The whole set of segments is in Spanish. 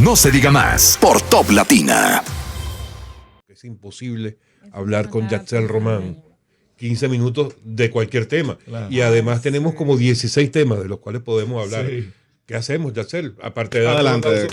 No se diga más por Top Latina. Es imposible hablar con Yatzel Román 15 minutos de cualquier tema. Claro. Y además tenemos como 16 temas de los cuales podemos hablar. Sí. ¿Qué hacemos, Yatzel? Aparte de adelante,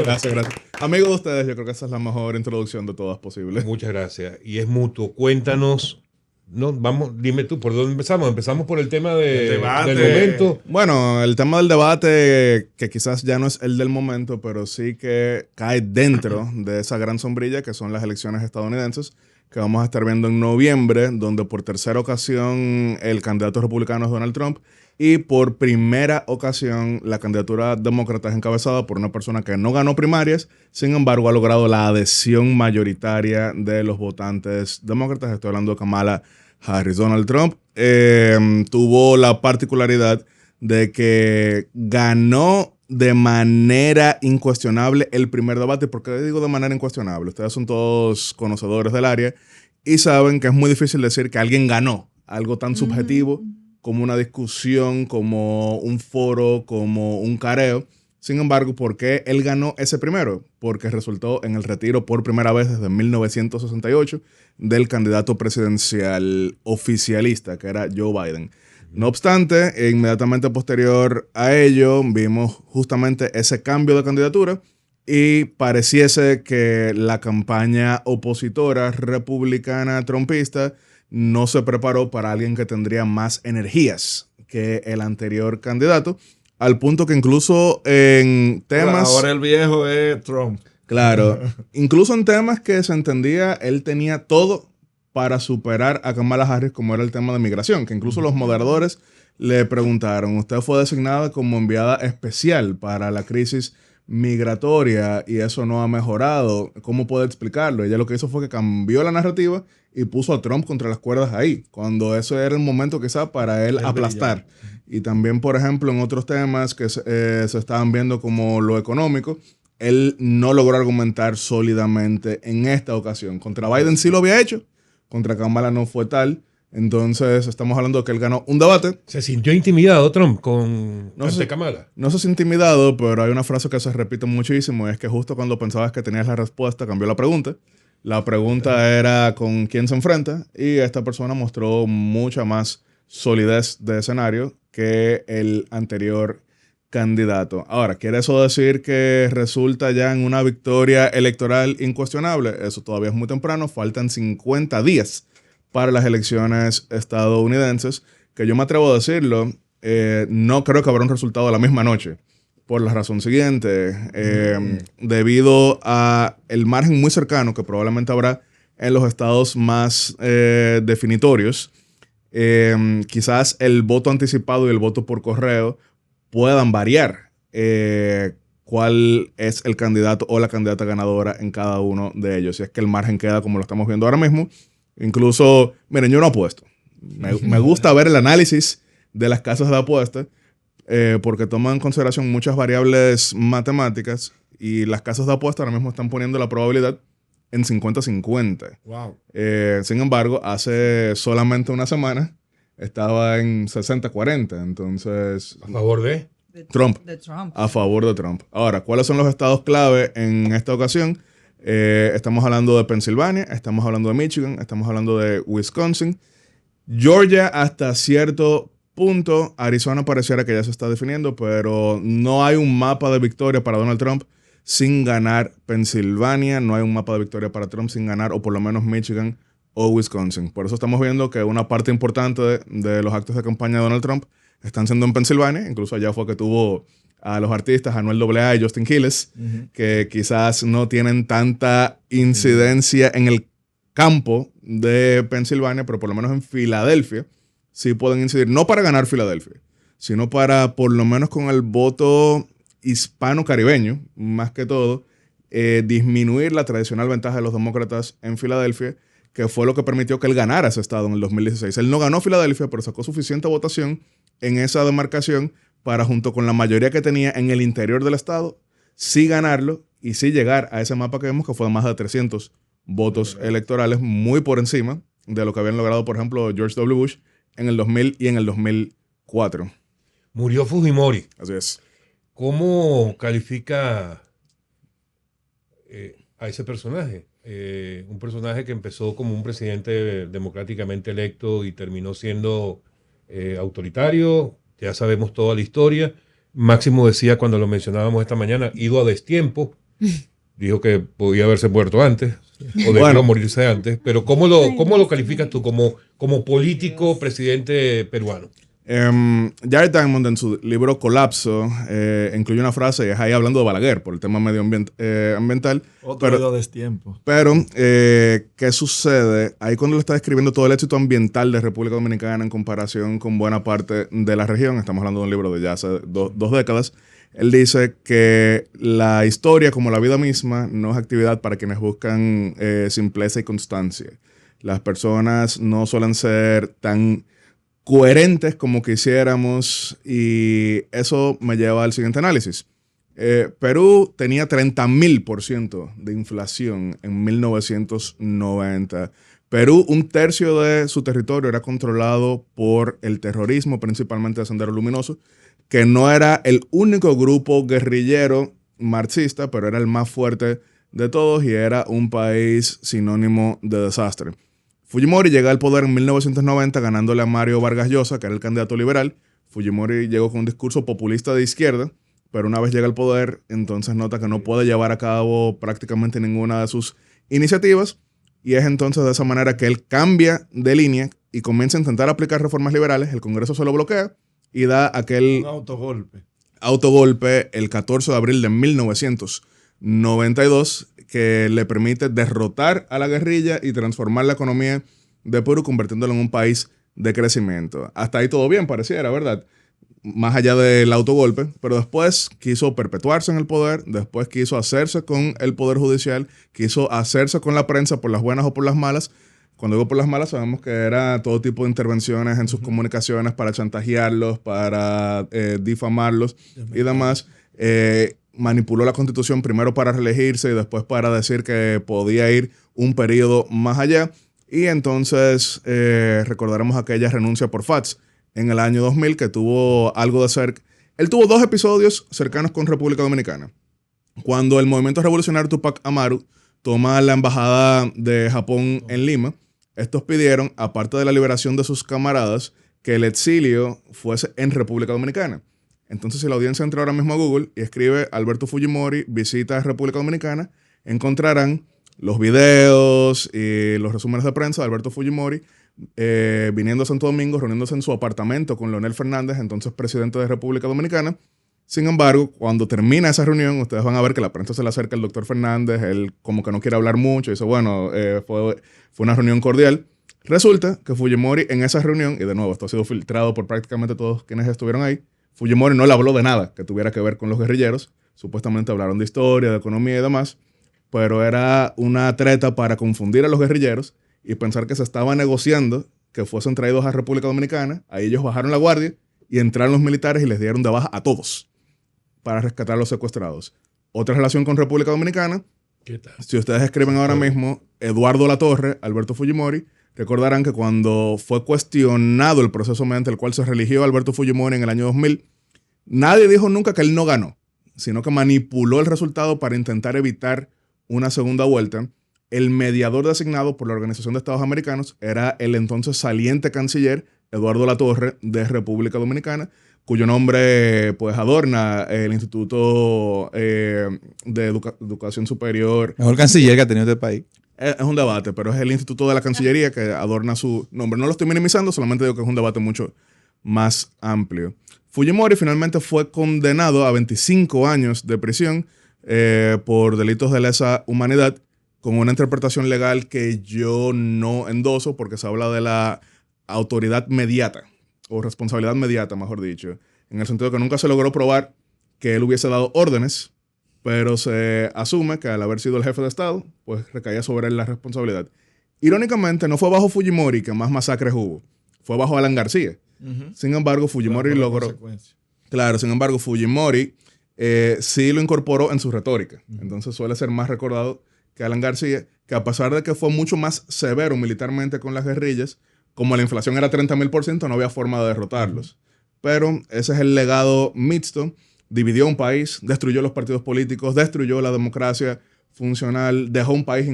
gracias. Amigos de ustedes, yo creo que esa es la mejor introducción de todas posibles. Muchas gracias. Y es mutuo. Cuéntanos. No, vamos, dime tú, ¿por dónde empezamos? Empezamos por el tema del momento. Bueno, el tema del debate, que quizás ya no es el del momento, pero sí que cae dentro de esa gran sombrilla que son las elecciones estadounidenses, que vamos a estar viendo en noviembre, donde por tercera ocasión el candidato republicano es Donald Trump y por primera ocasión la candidatura demócrata es encabezada por una persona que no ganó primarias, sin embargo ha logrado la adhesión mayoritaria de los votantes demócratas. Estoy hablando de Kamala Harris. Donald Trump tuvo la particularidad de que ganó de manera incuestionable el primer debate. ¿Por qué digo de manera incuestionable? Ustedes son todos conocedores del área y saben que es muy difícil decir que alguien ganó algo tan subjetivo como una discusión, como un foro, como un careo. Sin embargo, ¿por qué él ganó ese primero? Porque resultó en el retiro por primera vez desde 1968 del candidato presidencial oficialista, que era Joe Biden. No obstante, inmediatamente posterior a ello, vimos justamente ese cambio de candidatura y pareciese que la campaña opositora republicana trumpista no se preparó para alguien que tendría más energías que el anterior candidato, al punto que incluso en temas... Ahora el viejo es Trump. Claro, incluso en temas que se entendía, él tenía todo para superar a Kamala Harris, como era el tema de migración, que incluso los moderadores le preguntaron, usted fue designada como enviada especial para la crisis migratoria y eso no ha mejorado, ¿cómo puede explicarlo? Ella lo que hizo fue que cambió la narrativa y puso a Trump contra las cuerdas ahí, cuando eso era el momento quizá para él aplastar. Y también, por ejemplo, en otros temas que se estaban viendo como lo económico, él no logró argumentar sólidamente en esta ocasión. Contra Biden sí lo había hecho, contra Kamala no fue tal. Entonces, estamos hablando de que él ganó un debate. ¿Se sintió intimidado Trump ante Kamala? No se sintió intimidado, pero hay una frase que se repite muchísimo, es que justo cuando pensabas que tenías la respuesta, cambió la pregunta. La pregunta era con quién se enfrenta y esta persona mostró mucha más solidez de escenario que el anterior candidato. Ahora, ¿quiere eso decir que resulta ya en una victoria electoral incuestionable? Eso todavía es muy temprano, faltan 50 días para las elecciones estadounidenses, que yo me atrevo a decirlo, no creo que habrá un resultado la misma noche, por la razón siguiente, debido a el margen muy cercano que probablemente habrá en los estados más definitorios. Quizás el voto anticipado y el voto por correo puedan variar cuál es el candidato o la candidata ganadora en cada uno de ellos. Si es que el margen queda como lo estamos viendo ahora mismo. Incluso, miren, yo no apuesto. Me gusta ver el análisis de las casas de apuestas porque toman en consideración muchas variables matemáticas y las casas de apuestas ahora mismo están poniendo la probabilidad en 50-50. Wow. Sin embargo, hace solamente una semana estaba en 60-40. Entonces, ¿a favor de? Trump. A favor de Trump. Ahora, ¿cuáles son los estados clave en esta ocasión? Estamos hablando de Pensilvania, estamos hablando de Michigan, estamos hablando de Wisconsin. Georgia hasta cierto punto, Arizona pareciera que ya se está definiendo, pero no hay un mapa de victoria para Donald Trump sin ganar Pensilvania, no hay un mapa de victoria para Trump sin ganar o por lo menos Michigan o Wisconsin. Por eso estamos viendo que una parte importante de los actos de campaña de Donald Trump están siendo en Pensilvania, incluso allá fue que tuvo a los artistas Anuel AA y Justin Quiles, que quizás no tienen tanta incidencia en el campo de Pensilvania, pero por lo menos en Filadelfia sí pueden incidir, no para ganar Filadelfia, sino para por lo menos con el voto hispano-caribeño, más que todo, disminuir la tradicional ventaja de los demócratas en Filadelfia, que fue lo que permitió que él ganara ese estado en el 2016. Él no ganó Filadelfia, pero sacó suficiente votación en esa demarcación para, junto con la mayoría que tenía en el interior del estado, sí ganarlo y sí llegar a ese mapa que vemos, que fue de más de 300 votos electorales, muy por encima de lo que habían logrado, por ejemplo, George W. Bush en el 2000 y en el 2004. Murió Fujimori. Así es. ¿Cómo califica a ese personaje? Un personaje que empezó como un presidente democráticamente electo y terminó siendo autoritario. Ya sabemos toda la historia. Máximo decía cuando lo mencionábamos esta mañana, ido a destiempo. Dijo que podía haberse muerto antes o debió morirse antes. Pero ¿cómo lo calificas tú como político presidente peruano? Jared Diamond en su libro Colapso incluye una frase y es ahí hablando de Balaguer por el tema ambiental. Otro ido a destiempo. Pero, ¿qué sucede? Ahí cuando le está describiendo todo el éxito ambiental de República Dominicana en comparación con buena parte de la región, estamos hablando de un libro de ya hace dos décadas, él dice que la historia, como la vida misma, no es actividad para quienes buscan simpleza y constancia. Las personas no suelen ser tan coherentes como quisiéramos y eso me lleva al siguiente análisis. Perú tenía 30,000% de inflación en 1990. Perú, un tercio de su territorio era controlado por el terrorismo, principalmente de Sendero Luminoso, que no era el único grupo guerrillero marxista, pero era el más fuerte de todos y era un país sinónimo de desastre. Fujimori llega al poder en 1990 ganándole a Mario Vargas Llosa, que era el candidato liberal. Fujimori llegó con un discurso populista de izquierda, pero una vez llega al poder, entonces nota que no puede llevar a cabo prácticamente ninguna de sus iniciativas y es entonces de esa manera que él cambia de línea y comienza a intentar aplicar reformas liberales. El Congreso se lo bloquea y da aquel autogolpe el 14 de abril de 1992 que le permite derrotar a la guerrilla y transformar la economía de Perú, convirtiéndolo en un país de crecimiento. Hasta ahí todo bien, pareciera, ¿verdad? Más allá del autogolpe, pero después quiso perpetuarse en el poder, después quiso hacerse con el poder judicial, quiso hacerse con la prensa por las buenas o por las malas. Cuando digo por las malas, sabemos que era todo tipo de intervenciones en sus comunicaciones para chantajearlos, para difamarlos y demás. Manipuló la Constitución primero para reelegirse y después para decir que podía ir un periodo más allá. Y entonces recordaremos aquella renuncia por fax en el año 2000 que tuvo algo de cerca. Él tuvo 2 episodios cercanos con República Dominicana. Cuando el movimiento revolucionario Tupac Amaru toma la embajada de Japón en Lima, estos pidieron, aparte de la liberación de sus camaradas, que el exilio fuese en República Dominicana. Entonces, si la audiencia entra ahora mismo a Google y escribe Alberto Fujimori visita República Dominicana, encontrarán los videos y los resúmenes de prensa de Alberto Fujimori viniendo a Santo Domingo, reuniéndose en su apartamento con Leonel Fernández, entonces presidente de República Dominicana. Sin embargo, cuando termina esa reunión, ustedes van a ver que la prensa se le acerca al doctor Fernández, él como que no quiere hablar mucho, dice, bueno, fue una reunión cordial. Resulta que Fujimori en esa reunión, y de nuevo, esto ha sido filtrado por prácticamente todos quienes estuvieron ahí, Fujimori no le habló de nada que tuviera que ver con los guerrilleros. Supuestamente hablaron de historia, de economía y demás, pero era una treta para confundir a los guerrilleros y pensar que se estaba negociando que fuesen traídos a República Dominicana. Ahí ellos bajaron la guardia y entraron los militares y les dieron de baja a todos para rescatar a los secuestrados. Otra relación con República Dominicana. ¿Qué tal? Si ustedes escriben ahora mismo Eduardo Latorre, Alberto Fujimori, recordarán que cuando fue cuestionado el proceso mediante el cual se religió a Alberto Fujimori en el año 2000, nadie dijo nunca que él no ganó, sino que manipuló el resultado para intentar evitar una segunda vuelta. El mediador designado por la Organización de Estados Americanos era el entonces saliente canciller Eduardo Latorre de República Dominicana, cuyo nombre pues adorna el Instituto de Educación Superior. Mejor canciller que ha tenido este país. Es un debate, pero es el Instituto de la Cancillería que adorna su nombre. No lo estoy minimizando, solamente digo que es un debate mucho más amplio. Fujimori finalmente fue condenado a 25 años de prisión por delitos de lesa humanidad, con una interpretación legal que yo no endoso porque se habla de la autoridad mediata, o responsabilidad mediata, mejor dicho, en el sentido que nunca se logró probar que él hubiese dado órdenes, pero se asume que al haber sido el jefe de Estado, pues recaía sobre él la responsabilidad. Irónicamente, no fue bajo Fujimori que más masacres hubo, fue bajo Alan García. Sin embargo, Fujimori logró... Claro, sin embargo, Fujimori sí lo incorporó en su retórica. Entonces suele ser más recordado que Alan García, que a pesar de que fue mucho más severo militarmente con las guerrillas, como la inflación era 30,000%, no había forma de derrotarlos. Pero ese es el legado mixto dividió un país, destruyó los partidos políticos, destruyó la democracia funcional, dejó un país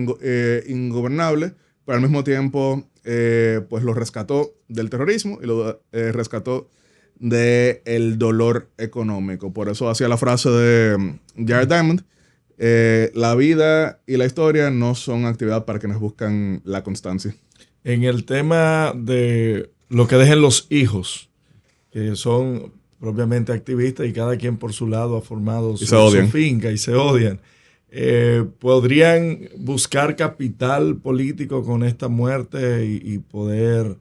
ingobernable, pero al mismo tiempo pues lo rescató del terrorismo y lo rescató del dolor económico. Por eso hacía la frase de Jared Diamond, la vida y la historia no son actividad para quienes buscan la constancia. En el tema de lo que dejen los hijos, que son propiamente activistas y cada quien por su lado ha formado su finca y se odian, ¿podrían buscar capital político con esta muerte y poder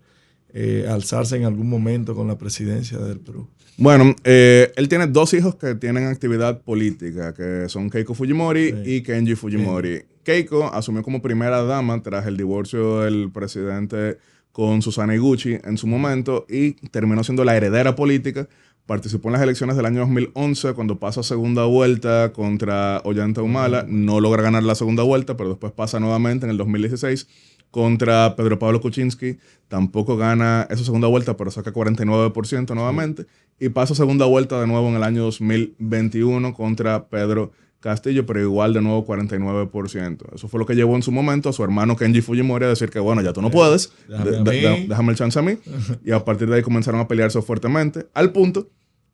alzarse en algún momento con la presidencia del Perú? Bueno, él tiene 2 hijos que tienen actividad política, que son Keiko Fujimori y Kenji Fujimori. Keiko asumió como primera dama tras el divorcio del presidente con Susana Iguchi en su momento y terminó siendo la heredera política. Participó en las elecciones del año 2011 cuando pasa segunda vuelta contra Ollanta Humala. No logra ganar la segunda vuelta, pero después pasa nuevamente en el 2016 contra Pedro Pablo Kuczynski. Tampoco gana esa segunda vuelta, pero saca 49% nuevamente. Y pasa segunda vuelta de nuevo en el año 2021 contra Pedro Castillo, pero igual de nuevo 49%. Eso fue lo que llevó en su momento a su hermano Kenji Fujimori a decir que bueno, ya tú no puedes, déjame el chance a mí. Y a partir de ahí comenzaron a pelearse fuertemente, al punto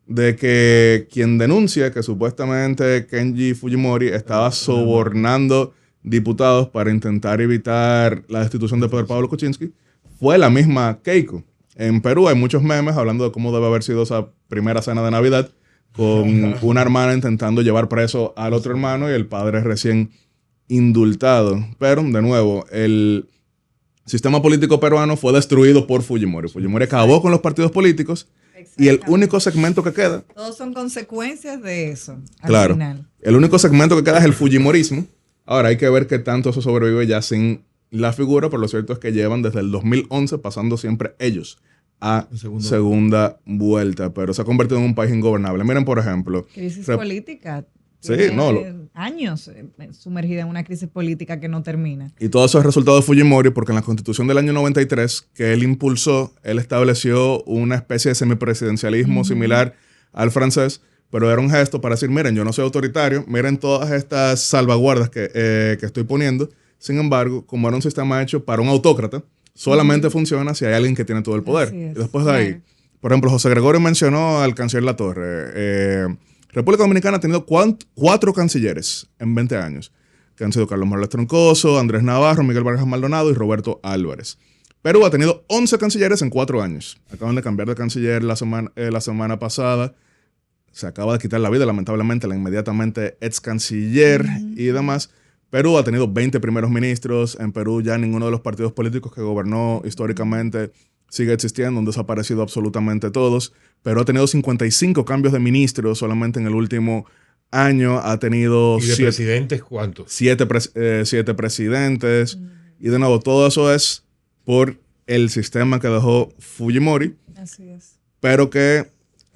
de que quien denuncia que supuestamente Kenji Fujimori estaba sobornando diputados para intentar evitar la destitución de Pedro Pablo Kuczynski fue la misma Keiko. En Perú hay muchos memes hablando de cómo debe haber sido esa primera cena de Navidad, con una hermana intentando llevar preso al otro hermano y el padre recién indultado. Pero, de nuevo, el sistema político peruano fue destruido por Fujimori. Fujimori acabó con los partidos políticos y el único segmento que queda... Todos son consecuencias de eso, claro, final. El único segmento que queda es el Fujimorismo. Ahora, hay que ver qué tanto eso sobrevive ya sin la figura, pero lo cierto es que llevan desde el 2011 pasando siempre ellos a segunda vuelta, pero se ha convertido en un país ingobernable. Miren, por ejemplo... Crisis política. Sí, años sumergida en una crisis política que no termina. Y todo eso es resultado de Fujimori, porque en la Constitución del año 93, que él impulsó, él estableció una especie de semipresidencialismo similar al francés, pero era un gesto para decir, miren, yo no soy autoritario, miren todas estas salvaguardas que estoy poniendo. Sin embargo, como era un sistema hecho para un autócrata, solamente funciona si hay alguien que tiene todo el poder. Y después de ahí, por ejemplo, José Gregorio mencionó al canciller Latorre. República Dominicana ha tenido 4 cancilleres en 20 años, que han sido Carlos Morales Troncoso, Andrés Navarro, Miguel Vargas Maldonado y Roberto Álvarez. Perú ha tenido 11 cancilleres en 4 años. Acaban de cambiar de canciller la semana pasada. Se acaba de quitar la vida, lamentablemente, la inmediatamente ex canciller y demás. Perú ha tenido 20 primeros ministros. En Perú ya ninguno de los partidos políticos que gobernó históricamente sigue existiendo, han desaparecido absolutamente todos. Perú ha tenido 55 cambios de ministros solamente en el último año. Ha tenido... ¿Y de presidentes cuántos? 7 presidentes. Y de nuevo, todo eso es por el sistema que dejó Fujimori. Así es. Pero que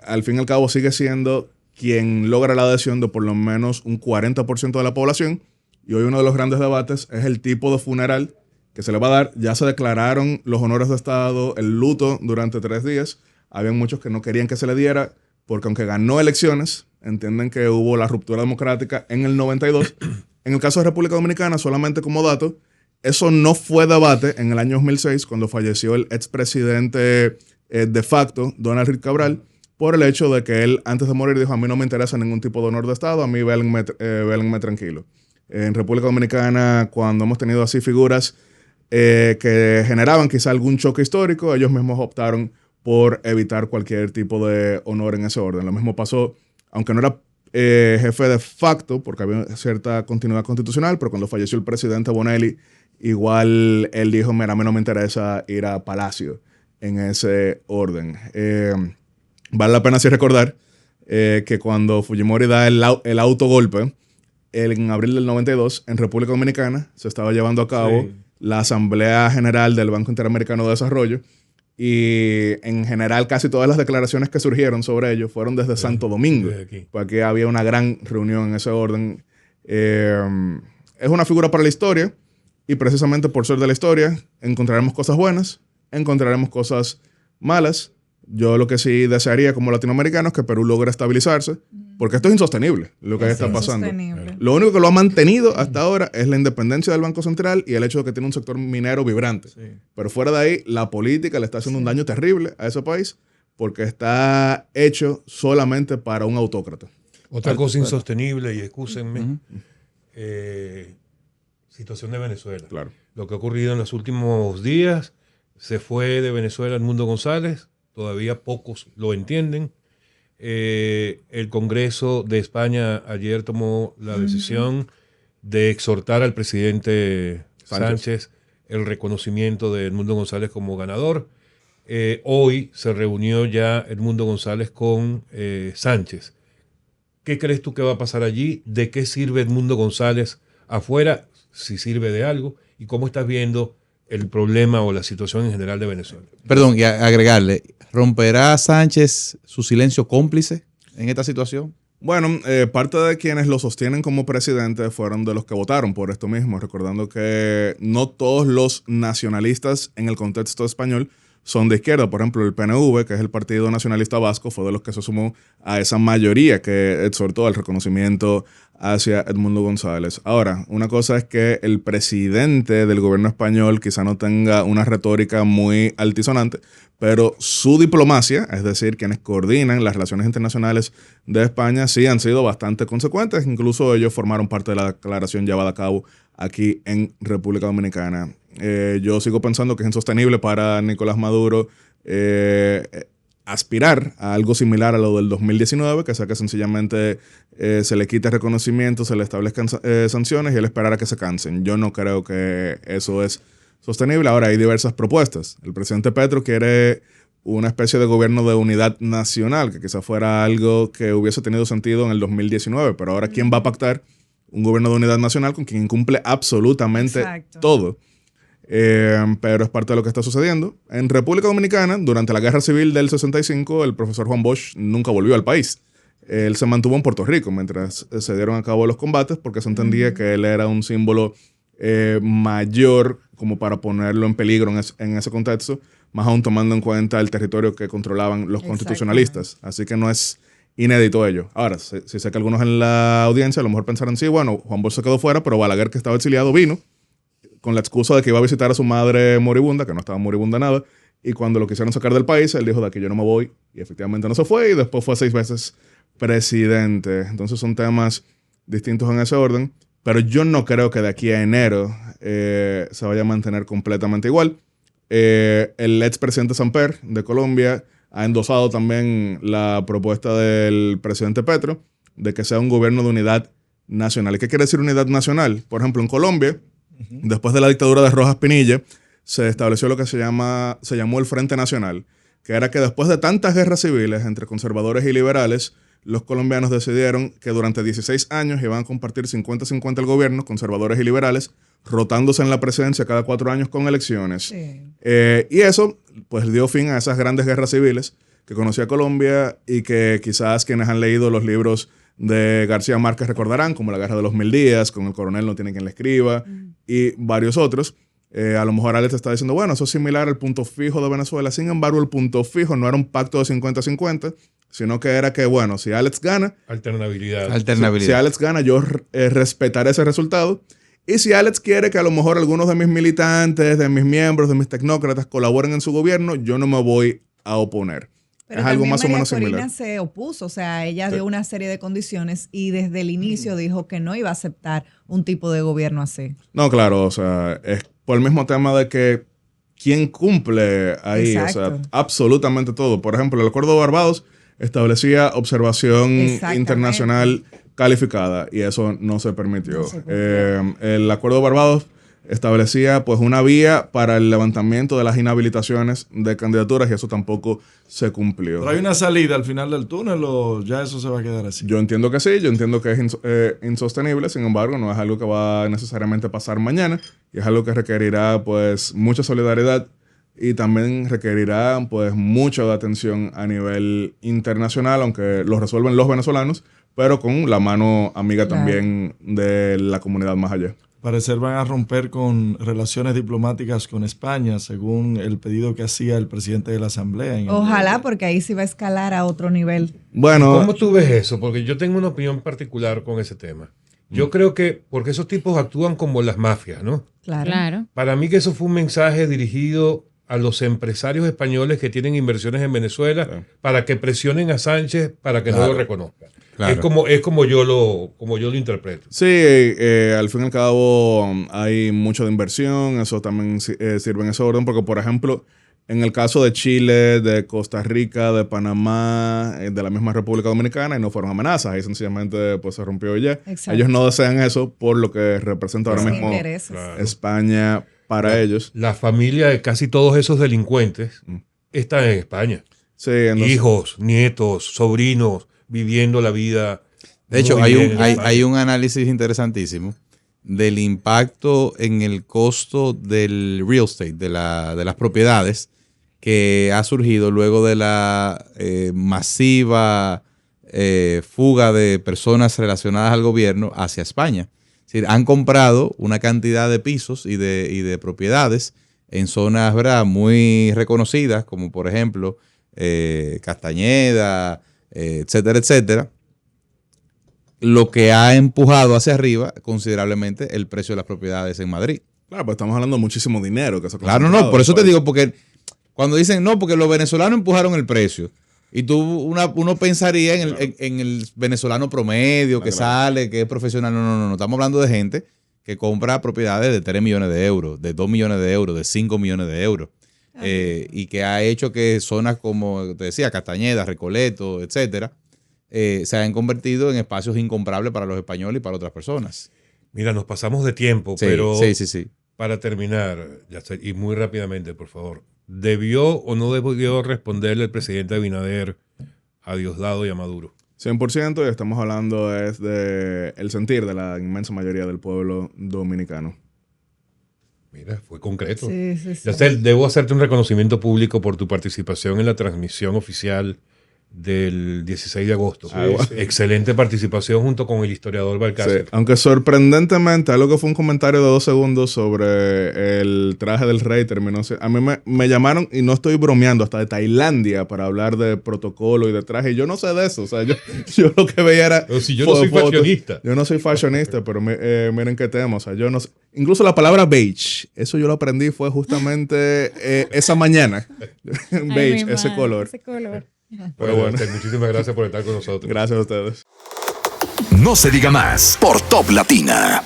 al fin y al cabo sigue siendo quien logra la adhesión de por lo menos un 40% de la población. Y hoy uno de los grandes debates es el tipo de funeral que se le va a dar. Ya se declararon los honores de Estado, el luto durante 3 días. Habían muchos que no querían que se le diera porque aunque ganó elecciones, entienden que hubo la ruptura democrática en el 92. En el caso de República Dominicana, solamente como dato, eso no fue debate en el año 2006 cuando falleció el expresidente de facto, Donald Reed Cabral, por el hecho de que él antes de morir dijo, a mí no me interesa ningún tipo de honor de Estado, a mí vélenme tranquilo. En República Dominicana, cuando hemos tenido así figuras que generaban quizá algún choque histórico, ellos mismos optaron por evitar cualquier tipo de honor en ese orden. Lo mismo pasó, aunque no era jefe de facto, porque había cierta continuidad constitucional, pero cuando falleció el presidente Bonelli, igual él dijo, mira, a mí no me interesa ir a Palacio en ese orden. Vale la pena así recordar que cuando Fujimori da el autogolpe, en abril del 92, en República Dominicana, se estaba llevando a cabo la Asamblea General del Banco Interamericano de Desarrollo y en general casi todas las declaraciones que surgieron sobre ello fueron desde Santo Domingo, porque había una gran reunión en ese orden. Es una figura para la historia y precisamente por ser de la historia encontraremos cosas buenas, encontraremos cosas malas. Yo lo que sí desearía como latinoamericano es que Perú logre estabilizarse, Porque esto es insostenible, lo que está pasando. Insostenible. Lo único que lo ha mantenido hasta ahora es la independencia del Banco Central y el hecho de que tiene un sector minero vibrante. Sí. Pero fuera de ahí, la política le está haciendo un daño terrible a ese país porque está hecho solamente para un autócrata. Otra cosa insostenible, y excúsenme, situación de Venezuela. Claro. Lo que ha ocurrido en los últimos días, se fue de Venezuela Edmundo González, todavía pocos lo entienden. El Congreso de España ayer tomó la decisión de exhortar al presidente Sánchez el reconocimiento de Edmundo González como ganador. Hoy se reunió ya Edmundo González con Sánchez. ¿Qué crees tú que va a pasar allí? ¿De qué sirve Edmundo González afuera? Si sirve de algo. ¿Y cómo estás viendo el problema o la situación en general de Venezuela? Perdón, y agregarle, ¿romperá Sánchez su silencio cómplice en esta situación? Bueno, parte de quienes lo sostienen como presidente fueron de los que votaron por esto mismo, recordando que no todos los nacionalistas en el contexto español son de izquierda. Por ejemplo, el PNV, que es el Partido Nacionalista Vasco, fue de los que se sumó a esa mayoría que exhortó al reconocimiento hacia Edmundo González. Ahora, una cosa es que el presidente del gobierno español quizá no tenga una retórica muy altisonante, pero su diplomacia, es decir, quienes coordinan las relaciones internacionales de España, sí han sido bastante consecuentes. Incluso ellos formaron parte de la declaración llevada a cabo aquí en República Dominicana. Yo sigo pensando que es insostenible para Nicolás Maduro aspirar a algo similar a lo del 2019, que sea que sencillamente se le quite reconocimiento, se le establezcan sanciones y él esperar a que se cansen. Yo no creo que eso es sostenible. Ahora, hay diversas propuestas. El presidente Petro quiere una especie de gobierno de unidad nacional, que quizá fuera algo que hubiese tenido sentido en el 2019, pero ahora ¿quién va a pactar un gobierno de unidad nacional con quien incumple absolutamente todo? Pero es parte de lo que está sucediendo. En República Dominicana, durante la Guerra Civil del 65, el profesor Juan Bosch nunca volvió al país. Él se mantuvo en Puerto Rico mientras se dieron a cabo los combates porque se entendía que él era un símbolo mayor como para ponerlo en peligro en ese contexto, más aún tomando en cuenta el territorio que controlaban los constitucionalistas. Así que no es inédito ello. Ahora, si sé que algunos en la audiencia a lo mejor pensarán, sí, bueno, Juan Bosch se quedó fuera, pero Balaguer, que estaba exiliado, vino con la excusa de que iba a visitar a su madre moribunda, que no estaba moribunda nada, y cuando lo quisieron sacar del país, él dijo de aquí yo no me voy, y efectivamente no se fue, y después fue 6 veces presidente. Entonces son temas distintos en ese orden, pero yo no creo que de aquí a enero se vaya a mantener completamente igual. El expresidente Samper de Colombia ha endosado también la propuesta del presidente Petro de que sea un gobierno de unidad nacional. ¿Y qué quiere decir unidad nacional? Por ejemplo, en Colombia, después de la dictadura de Rojas Pinilla, se estableció lo que se llamó el Frente Nacional, que era que después de tantas guerras civiles entre conservadores y liberales, los colombianos decidieron que durante 16 años iban a compartir 50-50 el gobierno, conservadores y liberales, rotándose en la presidencia cada 4 años con elecciones. Sí. Y eso pues dio fin a esas grandes guerras civiles que conocía Colombia y que quizás quienes han leído los libros de García Márquez recordarán, como La Guerra de los 1000 Días, con El coronel no tiene quien le escriba, y varios otros. A lo mejor Alex está diciendo, bueno, eso es similar al punto fijo de Venezuela. Sin embargo, el punto fijo no era un pacto de 50-50, sino que era que, bueno, si Alex gana... Alternabilidad. Si Alex gana, yo respetaré ese resultado. Y si Alex quiere que a lo mejor algunos de mis militantes, de mis miembros, de mis tecnócratas colaboren en su gobierno, yo no me voy a oponer. Pero es algo más María o menos Corina similar. se opuso, o sea, ella dio una serie de condiciones y desde el inicio dijo que no iba a aceptar un tipo de gobierno así. No, claro, o sea, es por el mismo tema de que quién cumple ahí, Exacto. o sea, absolutamente todo. Por ejemplo, el Acuerdo de Barbados establecía observación internacional calificada y eso no se permitió. El Acuerdo de Barbados establecía pues una vía para el levantamiento de las inhabilitaciones de candidaturas y eso tampoco se cumplió. ¿Pero hay una salida al final del túnel o ya eso se va a quedar así? Yo entiendo que sí, yo entiendo que es insostenible, sin embargo no es algo que va necesariamente a pasar mañana y es algo que requerirá pues mucha solidaridad y también requerirá pues mucha atención a nivel internacional, aunque lo resuelven los venezolanos, pero con la mano amiga también de la comunidad más allá. parecer van a romper con relaciones diplomáticas con España, según el pedido que hacía el presidente de la Asamblea. Ojalá, porque ahí sí va a escalar a otro nivel. Bueno, ¿Cómo tú ves eso? Porque yo tengo una opinión particular con ese tema. Yo creo que, porque esos tipos actúan como las mafias, ¿no? Claro. Para mí que eso fue un mensaje dirigido a los empresarios españoles que tienen inversiones en Venezuela para que presionen a Sánchez para que no lo reconozca. Claro. Es como yo lo interpreto. sí, al fin y al cabo hay mucho de inversión, eso también sirve en ese orden, porque por ejemplo, en el caso de Chile, de Costa Rica, de Panamá, de la misma República Dominicana, y no fueron amenazas, ahí sencillamente pues se rompió ya. Exacto. Ellos no desean eso por lo que representa ahora Sin mismo intereses. España para ellos. La familia de casi todos esos delincuentes está en España. Sí, entonces, Hijos, nietos, sobrinos, viviendo la vida. De hecho, muy hay bien en España. hay un análisis interesantísimo del impacto en el costo del real estate, de las propiedades, que ha surgido luego de la masiva fuga de personas relacionadas al gobierno hacia España. Es decir, han comprado una cantidad de pisos y de propiedades en zonas, ¿verdad?, muy reconocidas, como por ejemplo Castañeda, etcétera, etcétera, lo que ha empujado hacia arriba considerablemente el precio de las propiedades en Madrid. claro, pues estamos hablando de muchísimo dinero. Que se ha Claro, no, concentrado, por eso te pues. digo, porque cuando dicen, no, porque los venezolanos empujaron el precio, y uno pensaría en el venezolano promedio que sale, que es profesional. No, estamos hablando de gente que compra propiedades de 3 millones de euros, de 2 millones de euros, de 5 millones de euros. Y que ha hecho que zonas como te decía, Castañeda, Recoleto, etcétera, se han convertido en espacios incomprables para los españoles y para otras personas. Mira, nos pasamos de tiempo, Sí, pero sí. para terminar, Yasser, y muy rápidamente, por favor, ¿debió o no debió responderle el presidente Abinader a Diosdado y a Maduro? 100%, y estamos hablando es de el sentir de la inmensa mayoría del pueblo dominicano. Mira, fue concreto. Sí. Yasser, debo hacerte un reconocimiento público por tu participación en la transmisión oficial del 16 de agosto. Bueno. Excelente participación junto con el historiador Balcácer. Sí, aunque sorprendentemente, algo que fue un comentario de 2 segundos sobre el traje del rey terminó. A mí me llamaron, y no estoy bromeando, hasta de Tailandia para hablar de protocolo y de traje. Y yo no sé de eso. O sea, yo lo que veía era. Pero si yo no soy fashionista. Yo no soy fashionista, pero miren qué tema. O sea, yo no sé. Incluso la palabra beige, eso yo lo aprendí fue justamente esa mañana. Beige, ese color. Pero bueno, muchísimas gracias por estar con nosotros. Gracias a ustedes. No se diga más por Top Latina.